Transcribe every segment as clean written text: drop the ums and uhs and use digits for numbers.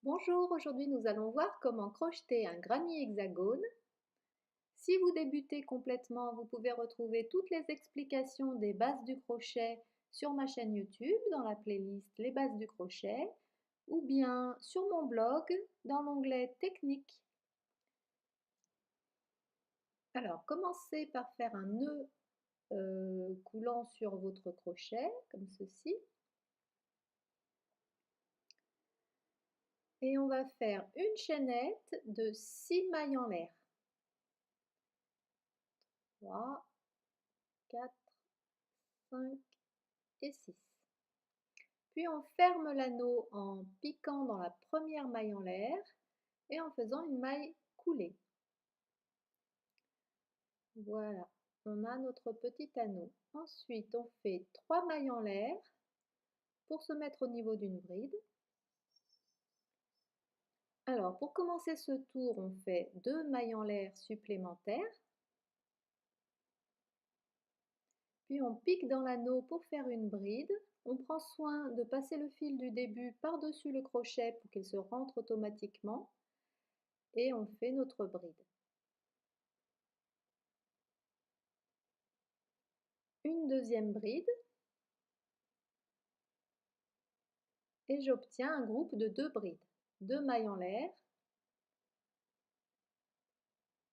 Bonjour, aujourd'hui nous allons voir comment crocheter un granny hexagone. Si vous débutez complètement, vous pouvez retrouver toutes les explications des bases du crochet sur ma chaîne YouTube dans la playlist Les bases du crochet ou bien sur mon blog dans l'onglet Technique. Alors, commencez par faire un nœud coulant sur votre crochet comme ceci. Et on va faire une chaînette de 6 mailles en l'air. 3, 4, 5 et 6. Puis on ferme l'anneau en piquant dans la première maille en l'air et en faisant une maille coulée. Voilà, on a notre petit anneau. Ensuite, on fait 3 mailles en l'air pour se mettre au niveau d'une bride. Alors, pour commencer ce tour, on fait 2 mailles en l'air supplémentaires. Puis on pique dans l'anneau pour faire une bride. On prend soin de passer le fil du début par-dessus le crochet pour qu'il se rentre automatiquement. Et on fait notre bride. Une deuxième bride. Et j'obtiens un groupe de 2 brides. 2 mailles en l'air,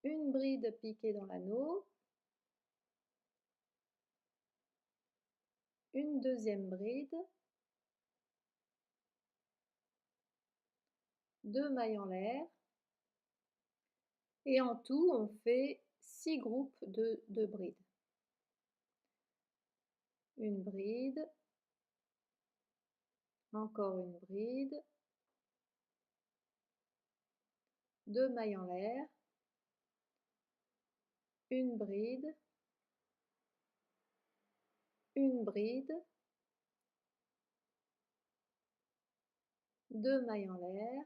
une bride piquée dans l'anneau, une deuxième bride, 2 mailles en l'air, et en tout on fait 6 groupes de 2 brides. Une bride, encore une bride, 2 mailles en l'air, une bride, 2 mailles en l'air,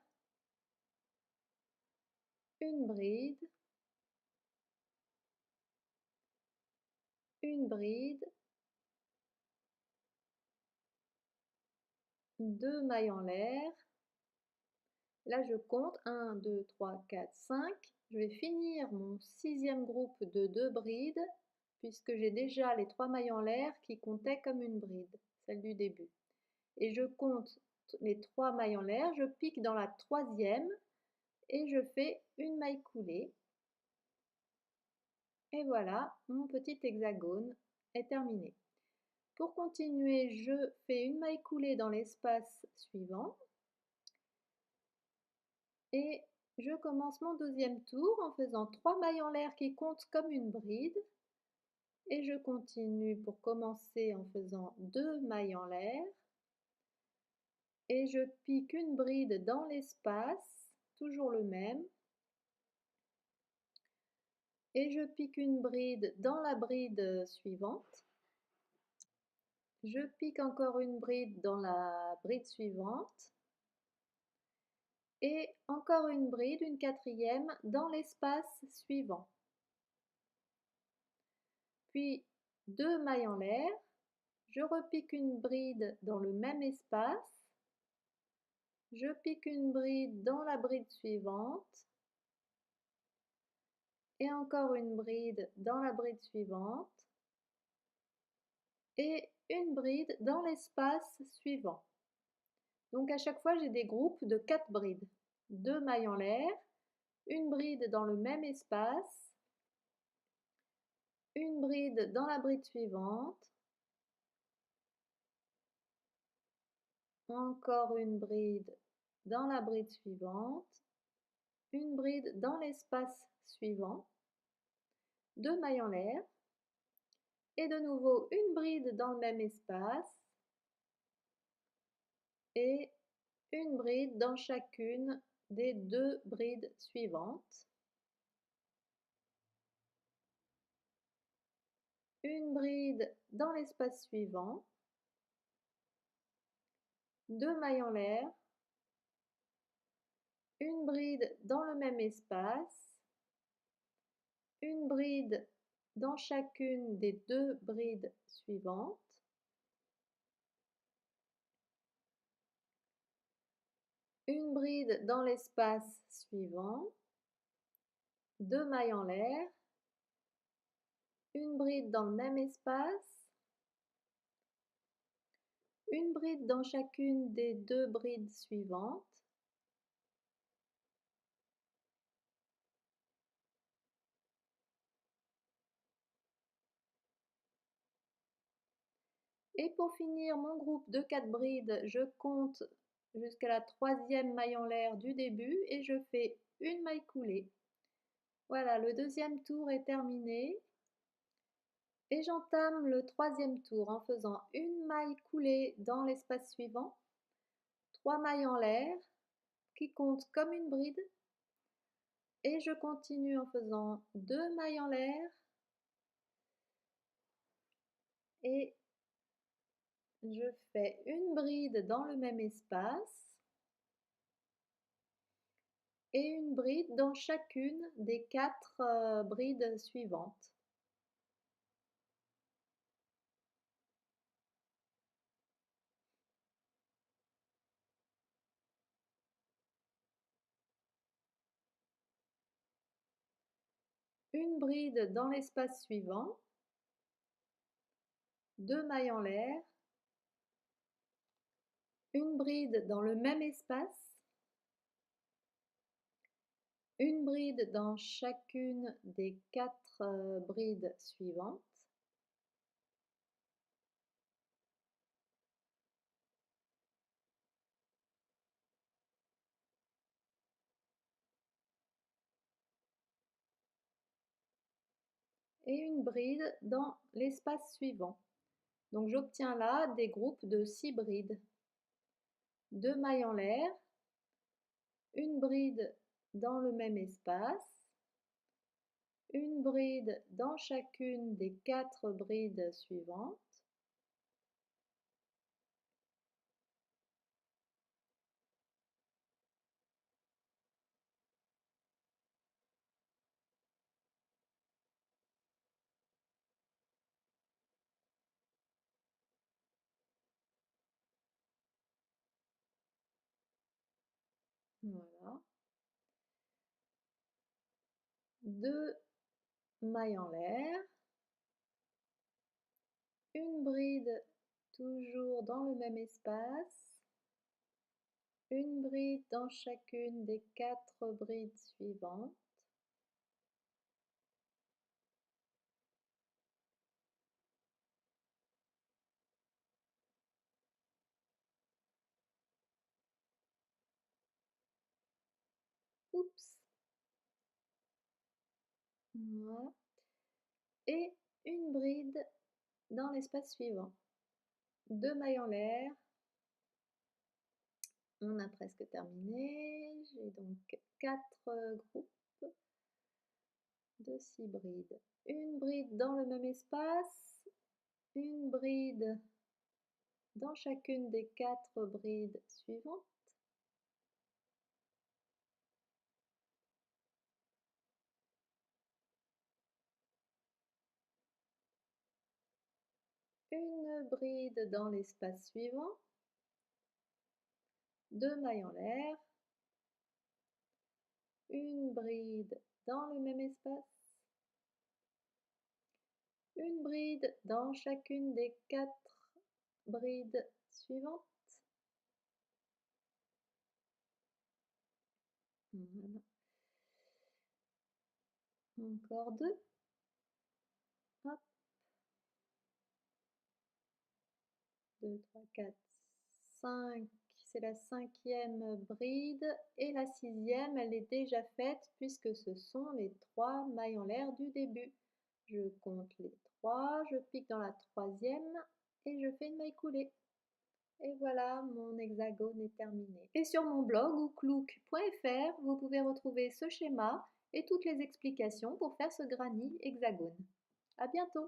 une bride, une bride, 2 mailles en l'air. Là, je compte 1, 2, 3, 4, 5. Je vais finir mon 6e groupe de 2 brides puisque j'ai déjà les 3 mailles en l'air qui comptaient comme une bride, celle du début. Et je compte les 3 mailles en l'air, je pique dans la 3e et je fais une maille coulée. Et voilà, mon petit hexagone est terminé. Pour continuer, je fais une maille coulée dans l'espace suivant. Et je commence mon deuxième tour en faisant 3 mailles en l'air qui comptent comme une bride. Et je continue pour commencer en faisant 2 mailles en l'air. Et je pique une bride dans l'espace, toujours le même. Et je pique une bride dans la bride suivante. Je pique encore une bride dans la bride suivante. Et encore une bride, une 4e, dans l'espace suivant. Puis 2 mailles en l'air, je repique une bride dans le même espace, je pique une bride dans la bride suivante, et encore une bride dans la bride suivante, et une bride dans l'espace suivant. Donc à chaque fois j'ai des groupes de 4 brides. 2 mailles en l'air, une bride dans le même espace, une bride dans la bride suivante, encore une bride dans la bride suivante, une bride dans l'espace suivant, 2 mailles en l'air, et de nouveau une bride dans le même espace, et une bride dans chacune des 2 brides suivantes, une bride dans l'espace suivant, 2 mailles en l'air, une bride dans le même espace, une bride dans chacune des 2 brides suivantes, une bride dans l'espace suivant, 2 mailles en l'air, une bride dans le même espace, une bride dans chacune des 2 brides suivantes, et pour finir mon groupe de 4 brides, je compte jusqu'à la 3e maille en l'air du début et je fais une maille coulée. Voilà, le 2e tour est terminé et j'entame le 3e tour en faisant une maille coulée dans l'espace suivant, 3 mailles en l'air qui comptent comme une bride et je continue en faisant 2 mailles en l'air et je fais une bride dans le même espace et une bride dans chacune des 4 brides suivantes. Une bride dans l'espace suivant, 2 mailles en l'air, une bride dans le même espace, une bride dans chacune des 4 brides suivantes, et une bride dans l'espace suivant. Donc j'obtiens là des groupes de 6 brides. 2 mailles en l'air, une bride dans le même espace, une bride dans chacune des 4 brides suivantes, voilà, 2 mailles en l'air, une bride toujours dans le même espace, une bride dans chacune des 4 brides suivantes, oups, voilà, et une bride dans l'espace suivant. 2 mailles en l'air, on a presque terminé, j'ai donc 4 groupes de 6 brides. Une bride dans le même espace, une bride dans chacune des 4 brides suivantes, une bride dans l'espace suivant, 2 mailles en l'air, une bride dans le même espace, une bride dans chacune des 4 brides suivantes. Voilà. Encore 2. Hop. 2, 3, 4, 5. C'est la 5e bride. Et la 6e, elle est déjà faite puisque ce sont les 3 mailles en l'air du début. Je compte les 3, je pique dans la 3e et je fais une maille coulée. Et voilà, mon hexagone est terminé. Et sur mon blog ouklouk.fr, vous pouvez retrouver ce schéma et toutes les explications pour faire ce granny hexagone. À bientôt!